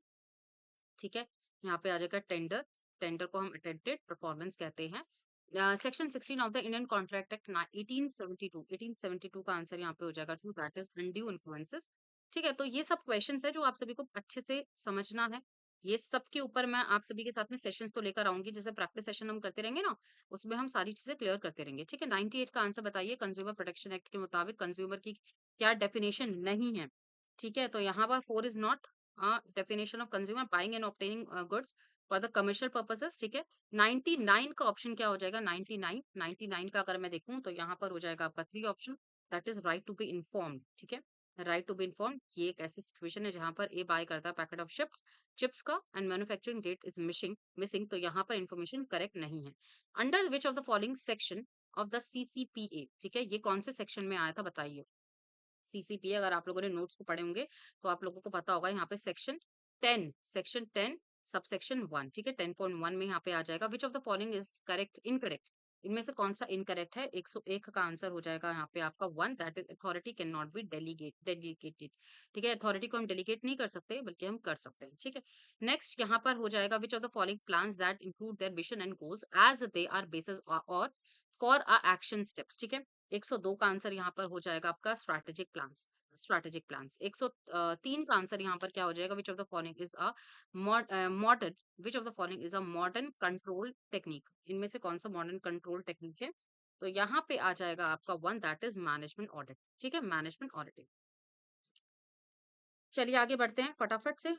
ठीक है। यहाँ पे आ जाएगा टेंडर, टेंडर को हम अटेम्प्टेड परफॉर्मेंस कहते हैं। Section 16 of the Indian contract act 1872, 1872 का आंसर यहाँ पे हो जाएगा 2, दैट इज अनड्यू इन्फ्लुएंसेस, ठीक है। तो ये सब क्वेश्चंस है जो आप सभी को अच्छे से समझना है, ये सब के ऊपर मैं आप सभी के साथ में सेशंस तो लेकर आऊंगी, जैसे प्रैक्टिस सेशन हम करते रहेंगे ना, उसमें हम सारी चीजें क्लियर करते रहेंगे, ठीक है। 98 का आंसर बताइए, कंज्यूमर प्रोटेक्शन एक्ट के मुताबिक कंज्यूमर की क्या डेफिनेशन नहीं है। ठीक है, तो यहाँ पर 4 is not definition of consumer buying and obtaining goods for the commercial purposes. ठीक है, 99 का ऑप्शन क्या हो जाएगा? 99 का अगर मैं देखूं तो यहाँ पर हो जाएगा आपका 3 option, that is right to be informed. ठीक है, राइट टू बी इन्फॉर्म्ड ये एक ऐसी सिचुएशन है जहां पर ए बाय करता है पैकेट ऑफ चिप्स का and manufacturing date is missing, तो यहाँ पर इन्फॉर्मेशन करेक्ट नहीं है। Under which of the following section of the CCPA, ठीक है, ये कौन से सेक्शन में आया था बताइए? CCPA अगर आप लोगों ने नोट्स को पढ़े होंगे तो आप लोगों को पता होगा, यहाँ पे सेक्शन 10 सबसेक्शन 1, ठीक है, 10.1 में यहाँ पे आ जाएगा which of the following is correct incorrect, इनमें से कौन सा इनकरेक्ट है? 101 का आंसर हो जाएगा यहाँ पे आपका 1, that is authority can not be delegated. ठीक है, अथॉरिटी को हम डेलीगेट नहीं कर सकते बल्कि हम कर सकते हैं। ठीक है, नेक्स्ट यहाँ पर हो जाएगा which of the following plans that include their vision and goals as they are basis और फॉर अ एक्शन स्टेप्स। ठीक है, 102 का आंसर यहाँ पर हो जाएगा आपका स्ट्रैटेजिक प्लान्स। 103 का आंसर यहाँ पर क्या हो जाएगा? Which of the following is a modern which of the following is a modern control technique, इनमें से कौन सा मॉडर्न कंट्रोल टेक्निक है? तो यहाँ पे आ जाएगा आपका 1, दैट इज मैनेजमेंट ऑडिट। ठीक है, मैनेजमेंट ऑडिटिंग। चलिए आगे बढ़ते हैं फटाफट से।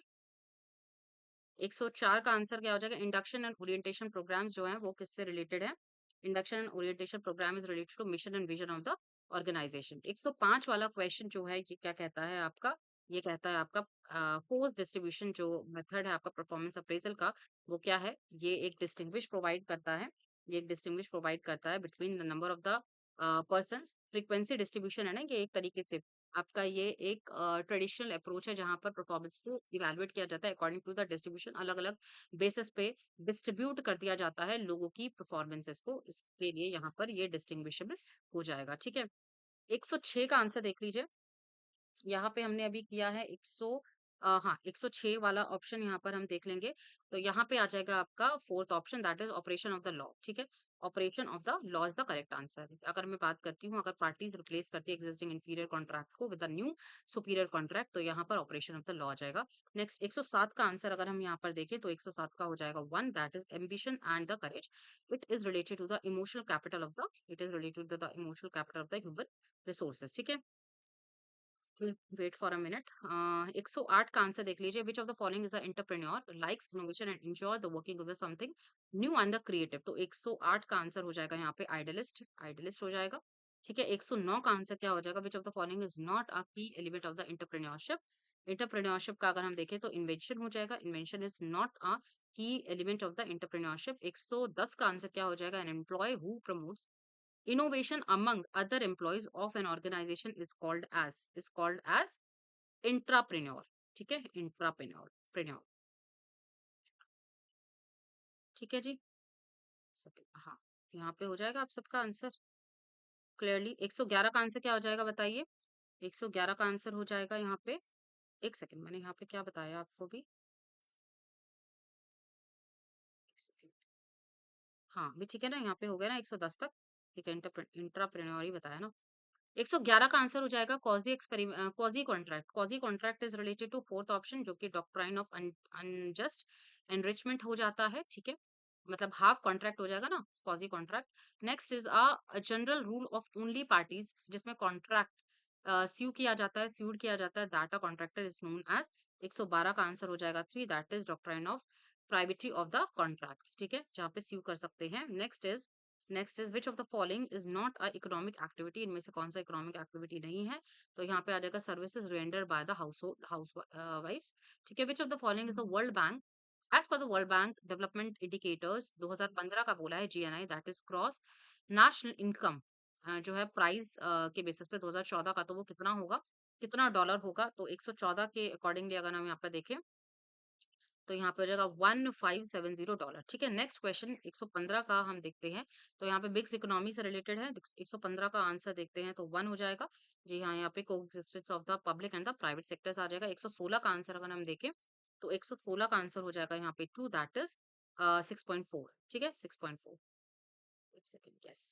104 का आंसर क्या हो जाएगा? इंडक्शन एंड ओरिएंटेशन प्रोग्राम्स जो हैं वो किससे रिलेटेड है? Induction and orientation programme is related to mission and vision of the organisation. 105 वाला क्वेश्चन जो है ये क्या कहता है आपका? ये कहता है आपका फोर्स डिस्ट्रीब्यूशन जो मेथड है आपका परफॉर्मेंस अप्रेजल का, वो क्या है? ये एक डिस्टिंग्विश प्रोवाइड करता है, ये एक डिस्टिंग्विश प्रोवाइड करता है between the number of the person. Frequency distribution है ना, ये एक तरीके से आपका ये एक ट्रेडिशनल अप्रोच है जहां पर परफॉर्मेंस को इवैल्यूएट किया जाता है अकॉर्डिंग टू द डिस्ट्रीब्यूशन, अलग अलग बेसिस पे डिस्ट्रीब्यूट कर दिया जाता है लोगों की परफॉर्मेंसेस को, इसके लिए यहाँ पर ये डिस्टिंग्विशेबल हो जाएगा। ठीक है, 106 का आंसर देख लीजिए। यहाँ पे हमने अभी किया है 106 वाला ऑप्शन यहाँ पर हम देख लेंगे। तो यहाँ पे आ जाएगा आपका fourth option, that is operation of the law. ठीक है, operation of the law is the correct answer. अगर मैं बात करती हूँ, अगर पार्टीज रिप्लेस करती है एग्जिस्टिंग इंफीरियर कॉन्ट्रैक्ट को with the new superior contract, तो यहाँ पर ऑपरेशन ऑफ द लॉ आ जाएगा। नेक्स्ट 107 का आंसर अगर हम यहाँ पर देखें तो 107 का हो जाएगा 1, that is ambition and the courage. It is related to the emotional capital of the it is related to the emotional capital of the human resources. ठीक है, वेट फॉर अ मिनट। 108 का आंसर देख लीजिए। विच of the following is a entrepreneur likes innovation and enjoy the working of the something new and the creative, तो 108 का answer हो जाएगा यहाँ पे आइडलिस्ट, आइडलिस्ट हो जाएगा। ठीक है, 109 का आंसर क्या हो जाएगा? Which of the following is not a key element of the entrepreneurship. Entrepreneurship का अगर हम देखें तो इन्वेंशन हो जाएगा, invention is not a key element of the entrepreneurship. 110 का आंसर क्या हो जाएगा? An employee who promotes innovation among other employees of an organization is called as intrapreneur. ठीक है, इंट्राप्रेन्योर। ठीक है जी, हाँ, यहाँ पे हो जाएगा आप सबका आंसर क्लियरली। 111 का आंसर क्या हो जाएगा बताइए? 111 का आंसर हो जाएगा यहाँ पे, एक सेकंड, मैंने यहाँ पे क्या बताया आपको भी, एक सेकंड। हाँ भी ठीक है ना, यहाँ पे हो गया ना 110 तक। ठीक है, इंट्राप्रेन्योर ही बताया ना। 111 का आंसर हो जाएगा quasi contract. Quasi contract is related to fourth option जो कि डॉक्ट्राइन ऑफ अनजस्ट एनरिचमेंट हो जाता है। ठीक है, मतलब हाफ कॉन्ट्रैक्ट हो जाएगा ना quasi contract. Next is a general rule of only parties जिसमें कॉन्ट्रैक्ट स्यूड किया जाता है, that a contractor is known as. 112 का आंसर हो जाएगा 3, that is doctrine of privity of the contract. ठीक है, जहाँ पे स्यू कर सकते हैं। Next is which of the following is not a economic activity, इनमें से कौन सा इकोनॉमिक एक्टिविटी नहीं है? तो यहाँ पे आ जाएगा सर्विसेज रेंडर बाय द हाउस वाइफ्स। ठीक है, which of the following is the world bank as per the world bank development indicators 2015 का बोला है GNI, that is gross national income जो है प्राइस के बेसिस पे 2014 का, तो वो कितना होगा, कितना डॉलर होगा? तो 114 के अकॉर्डिंगली अगर हम यहाँ पे देखें तो यहाँ पे हो जाएगा $1570। ठीक है, नेक्स्ट क्वेश्चन 115 का हम देखते हैं। तो यहाँ पे बिग्स इकोनॉमी से रिलेटेड है। 115 का आंसर देखते हैं तो 1 हो जाएगा। जी हाँ, यहाँ पे coexistence of the public and the private sectors आ जाएगा। 116 का आंसर अगर हम देखें तो 116 का आंसर हो जाएगा यहाँ पे 2, दैट इज 6.4। ठीक है, 6.4। एक सेकेंड, यस।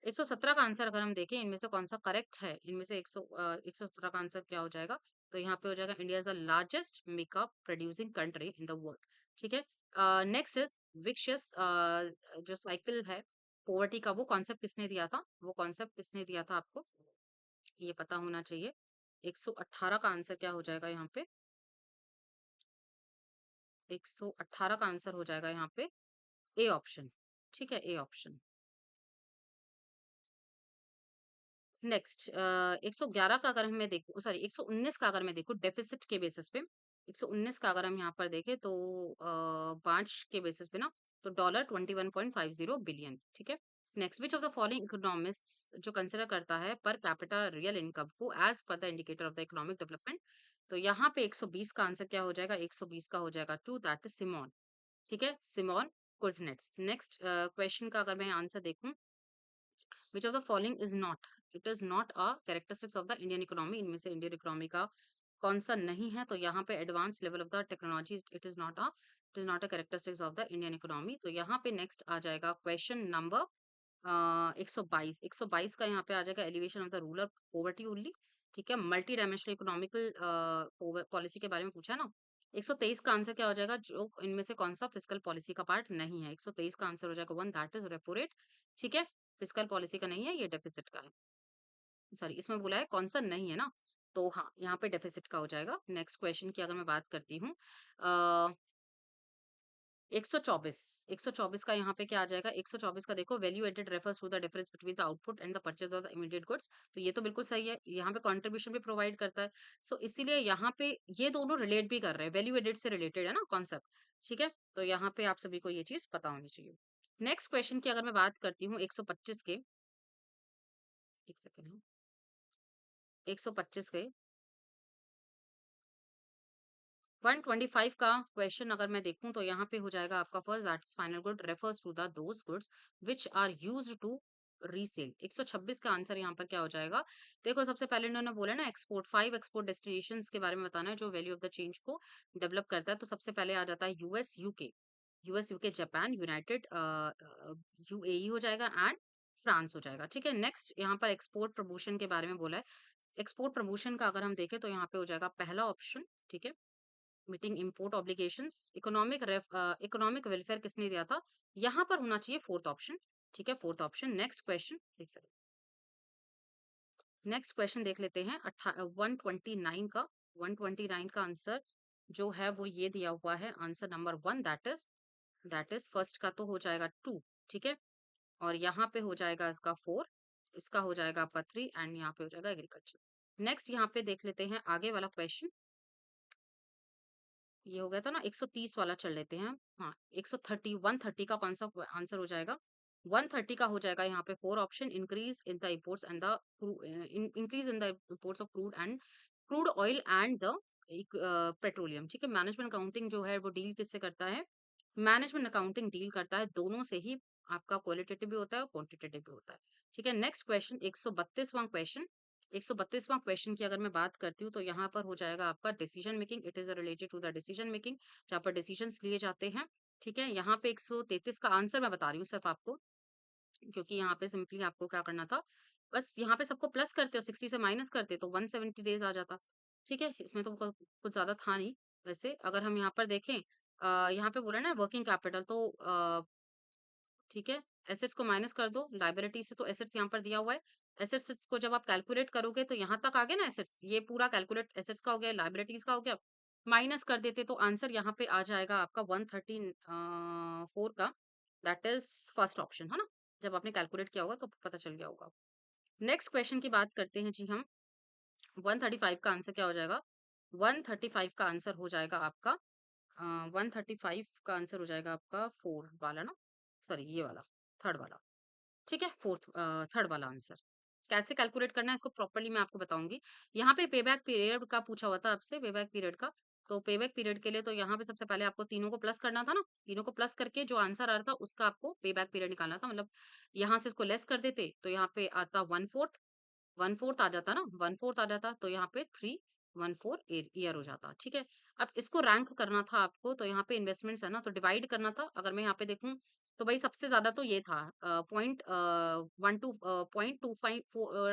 117 का आंसर अगर हम देखें इनमें से कौन सा करेक्ट है, इनमें से 117 का आंसर क्या हो जाएगा? तो यहाँ पे हो जाएगा India is the largest makeup producing country in the world. ठीक है, नेक्स्ट इज विक्शियस जो साइकिल है पॉवर्टी का, वो कॉन्सेप्ट किसने दिया था? वो कॉन्सेप्ट किसने दिया था आपको ये पता होना चाहिए। 118 का आंसर क्या हो जाएगा यहाँ पे? 118 का आंसर हो जाएगा यहाँ पे ए ऑप्शन। ठीक है, ए ऑप्शन। नेक्स्ट 111 का अगर मैं देखूँ, सॉरी 119 का अगर मैं देखूँ डेफिसिट के बेसिस पे, 119 का अगर हम यहाँ पर देखें तो मार्च के बेसिस पे ना, तो डॉलर 21.50 बिलियन। ठीक है। Next, which of the following economists जो कंसिडर करता है पर कैपिटा रियल इनकम को as per the indicator of the economic development, तो यहाँ पे 120 का आंसर क्या हो जाएगा? 120 का हो जाएगा 2, दैट इज सिमोन। ठीक है, सिमोन कुजनेट्स। नेक्स्ट क्वेश्चन का अगर मैं आंसर देखूं, विच of the following is not, it is not a characteristics of the Indian economy, इनमें से इंडियन इकोनॉमी का कौन सा नहीं है? तो यहाँ पे advance level of the technology, it is not a characteristics of the Indian economy. तो यहाँ पे नेक्स्ट आ जाएगा क्वेश्चन नंबर 122। 122 का यहाँ पे आ जाएगा elevation of the rural poverty only. ठीक है, मल्टी डायमेंशनल इकोनॉमिकल पॉलिसी के बारे में पूछा है ना। 123 का आंसर क्या हो जाएगा? जो इनमें से कौन सा फिजिकल पॉलिसी का पार्ट नहीं है? 123 का आंसर हो जाएगा 1, दैट इज रेपो रेट। ठीक है, फिजिकल पॉलिसी का नहीं है, ये डेफिसिट का है। सॉरी, इसमें बोला है कौन सा नहीं है ना, तो हाँ, यहाँ पे डेफिसिट का हो जाएगा। नेक्स्ट क्वेश्चन की अगर मैं बात करती हूँ, 124, 124 का यहाँ पे क्या आ जाएगा? 124 का देखो, value added refers to the difference between the output and the purchase of the immediate goods. तो ये तो बिल्कुल सही है, यहाँ पे कंट्रीब्यूशन भी प्रोवाइड करता है। सो इसीलिए यहाँ पे ये दोनों रिलेट भी कर रहे हैं, वैल्यू एडेड से रिलेटेड है ना कॉन्सेप्ट। ठीक है, तो यहाँ पे आप सभी को ये चीज पता होनी चाहिए। नेक्स्ट क्वेश्चन की अगर मैं बात करती हूँ 125 के, एक सेकेंड, 125 के 125 का क्वेश्चन अगर मैं देखूं तो यहाँ पे हो जाएगा आपका first, that is final good refers to the those goods which are used to resale. 126 का आंसर यहाँ पर क्या हो जाएगा? देखो, सबसे पहले इन्होंने बोला ना एक्सपोर्ट, 5 एक्सपोर्ट डेस्टिनेशंस के बारे में बताना है जो वैल्यू ऑफ द चेंज को डेवलप करता है। तो सबसे पहले आ जाता है US UK, US UK Japan United UAE हो जाएगा एंड फ्रांस हो जाएगा। ठीक है, नेक्स्ट यहाँ पर एक्सपोर्ट प्रमोशन के बारे में बोला है। एक्सपोर्ट प्रमोशन का अगर हम देखें तो यहाँ पे हो जाएगा पहला ऑप्शन। ठीक है, meeting import obligations, economic welfare किसने दिया था? यहाँ पर होना चाहिए फोर्थ ऑप्शन। ठीक है, फोर्थ ऑप्शन। नेक्स्ट क्वेश्चन देख सकते, नेक्स्ट क्वेश्चन देख लेते हैं 129 का। 129 का आंसर जो है वो ये दिया हुआ है, answer number 1, that is first का तो हो जाएगा 2। ठीक है, और यहाँ पे हो जाएगा इसका 4, इसका हो जाएगा आपका 3 एंड यहाँ पे हो जाएगा एग्रीकल्चर। नेक्स्ट यहाँ पे देख लेते हैं आगे वाला क्वेश्चन, ये हो गया था ना, 130 वाला चल लेते हैं। हाँ, 130, 130 का कौन सा आंसर हो जाएगा? 130 का हो जाएगा यहाँ पे 4 option, increase in the imports and the increase in the imports of crude oil and the petroleum. ठीक है, मैनेजमेंट अकाउंटिंग जो है वो डील किससे करता है? मैनेजमेंट अकाउंटिंग डील करता है, दोनों से ही आपका क्वालिटेटिव भी होता है और क्वांटिटेटिव भी होता है। ठीक है, नेक्स्ट क्वेश्चन 132वां क्वेश्चन। 132वां क्वेश्चन की अगर मैं बात करती हूँ तो यहाँ पर हो जाएगा आपका decision making, it is related to the decision making, जहाँ पर डिसीजन लिए जाते हैं। ठीक है, यहाँ पे 133 का आंसर मैं बता रही हूँ सिर्फ आपको, क्योंकि यहाँ पे सिंपली आपको क्या करना था, बस यहाँ पे सबको प्लस करते हो, 60 से माइनस करते तो 170 डेज आ जाता। ठीक है, इसमें तो कुछ ज्यादा था नहीं। वैसे अगर हम यहाँ पर देखें, यहाँ पे बोला ना वर्किंग कैपिटल, तो ठीक है, एसेट्स को माइनस कर दो लाइबिलिटी से, तो एसेट्स यहाँ पर दिया हुआ है। एसेट्स को जब आप कैलकुलेट करोगे तो यहाँ तक आ गया ना एसेट्स, ये पूरा कैलकुलेट एसेट्स का हो गया, लाइबिलिटीज का हो गया, माइनस कर देते तो आंसर यहाँ पे आ जाएगा आपका 134 का, दैट इज फर्स्ट ऑप्शन है ना। जब आपने कैलकुलेट किया होगा तो पता चल गया होगा। नेक्स्ट क्वेश्चन की बात करते हैं जी हम, 135 का आंसर क्या हो जाएगा? 135 का आंसर हो जाएगा आपका 135 का आंसर हो जाएगा आपका 4 वाला ना, सॉरी ये वाला, थर्ड वाला। ठीक है, थर्ड वाला आंसर। कैसे कैलकुलेट करना है इसको प्रॉपर्ली मैं आपको बताऊंगी। यहाँ पे पेबैक पीरियड का पूछा हुआ था आपसे, पेबैक पीरियड का। तो पेबैक पीरियड के लिए तो यहाँ पे सबसे पहले आपको तीनों को प्लस करना था ना, तीनों को प्लस करके जो आंसर आ रहा था उसका आपको पेबैक पीरियड निकालना था, मतलब यहाँ से इसको लेस कर देते तो यहाँ पे आता 1/4, 1/4 आ जाता ना, 1/4 आ जाता तो यहाँ पे 314 ईयर हो जाता। ठीक है, अब इसको रैंक करना था आपको, तो यहाँ पे इन्वेस्टमेंट्स है ना, तो डिवाइड करना था। अगर मैं यहाँ पे देखूं तो भाई सबसे ज्यादा तो ये था, .12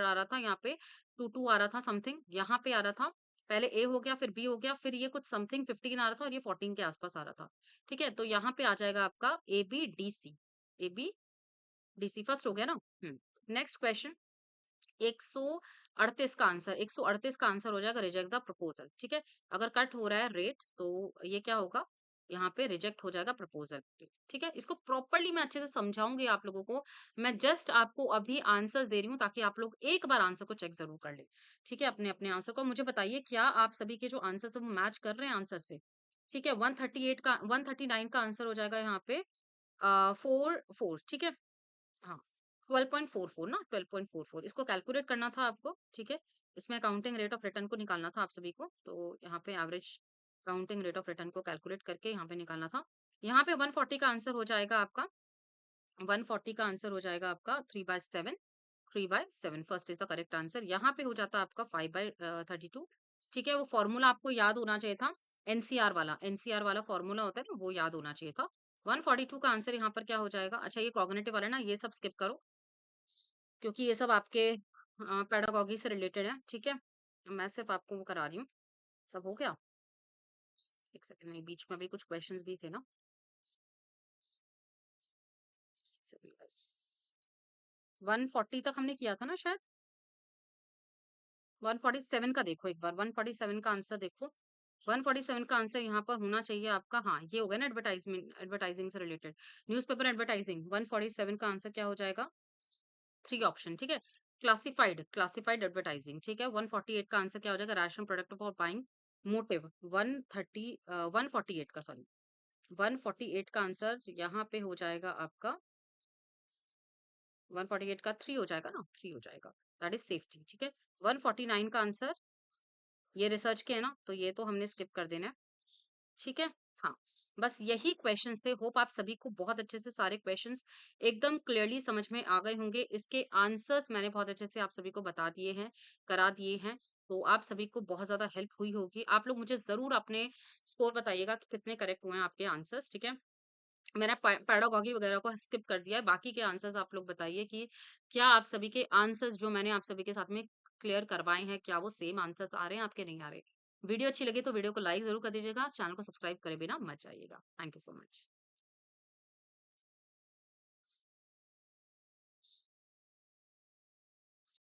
आ रहा था, यहाँ पे 22 आ रहा था समथिंग, यहाँ पे आ रहा था पहले ए हो गया फिर बी हो गया, फिर ये कुछ समथिंग 15 आ रहा था और ये 14 के आसपास आ रहा था। ठीक है, तो यहाँ पे आ जाएगा आपका A B D C, A B D C first हो गया ना। नेक्स्ट क्वेश्चन 138 का आंसर 138 का आंसर हो जाएगा रिजेक्ट द प्रपोजल। ठीक है, अगर कट हो रहा है रेट तो ये क्या होगा, यहाँ पे रिजेक्ट हो जाएगा प्रपोजल। ठीक है, इसको प्रॉपरली मैं अच्छे से समझाऊंगी आप लोगों को। मैं जस्ट आपको अभी आंसर्स दे रही हूँ ताकि आप लोग एक बार आंसर को चेक जरूर कर लें। ठीक है, अपने अपने आंसर को मुझे बताइए, क्या आप सभी के जो आंसर है वो मैच कर रहे हैं आंसर से? ठीक है, 139 का आंसर हो जाएगा यहाँ पे 4 ठीक है। हाँ, 12.44 ना, 12.44 इसको कैलकुलेट करना था आपको। ठीक है, इसमें अकाउंटिंग रेट ऑफ रिटर्न को निकालना था आप सभी को, तो यहाँ पे average accounting rate of return को कैलकुलेट करके यहाँ पे निकालना था। यहाँ पे 140 का आंसर हो जाएगा आपका, 140 का आंसर हो जाएगा आपका 3/7, 3/7 first is the correct answer. यहाँ पे हो जाता है आपका 5/32। ठीक है, वो फॉर्मूला आपको याद होना चाहिए था, एनसीआर वाला फॉर्मूला होता है ना, वो याद होना चाहिए था। 142 का आंसर यहाँ पर क्या हो जाएगा? अच्छा, ये कॉग्निटिव वाला ना, ये सब स्किप करो क्योंकि ये सब आपके पेडागॉगी से रिलेटेड है। ठीक है, मैं सिर्फ आपको वो करा रही हूँ। सब हो गया? एक सेकंड, नहीं बीच में भी कुछ क्वेश्चंस भी थे ना। 140 तक हमने किया था ना शायद। 147 का देखो एक बार, 147 का आंसर देखो। 147 का आंसर यहाँ पर होना चाहिए आपका, हाँ ये हो गया ना, एडवर्टाइजमेंट एडवर्टाइजिंग से रिलेटेड, न्यूज़पेपर एडवर्टाइजिंग। 147 का आंसर क्या हो जाएगा? 3 ऑप्शन। ठीक है, क्लासिफाइड एडवर्टाइजिंग। ठीक है, 148 का आंसर क्या हो जाएगा? Rational product for buying motive. 148 का, सॉरी 148 का आंसर यहाँ पे हो जाएगा आपका, 148 का 3 हो जाएगा ना, 3 हो जाएगा, दैट इज सेफ्टी। ठीक है, 149 का आंसर ये रिसर्च के है ना, तो ये तो हमने स्किप कर देना है। ठीक है, हाँ, बस यही क्वेश्चंस थे। होप आप सभी को बहुत अच्छे से सारे क्वेश्चंस एकदम क्लियरली समझ में आ गए होंगे। इसके आंसर्स मैंने बहुत अच्छे से आप सभी को बता दिए हैं, करा दिए हैं, तो आप सभी को बहुत ज्यादा हेल्प हुई होगी। आप लोग मुझे जरूर अपने स्कोर बताइएगा कि कितने करेक्ट हुए हैं आपके आंसर्स। ठीक है, मैंने पैडागॉजी वगैरह को स्किप कर दिया है, बाकी के आंसर्स आप लोग बताइए कि क्या आप सभी के आंसर्स जो मैंने आप सभी के साथ में क्लियर करवाए हैं, क्या वो सेम आंसर्स आ रहे हैं आपके, नहीं आ रहे? वीडियो अच्छी लगी तो वीडियो को लाइक जरूर कर दीजिएगा, चैनल को सब्सक्राइब करे बिना मत जाइएगा। Thank you so much.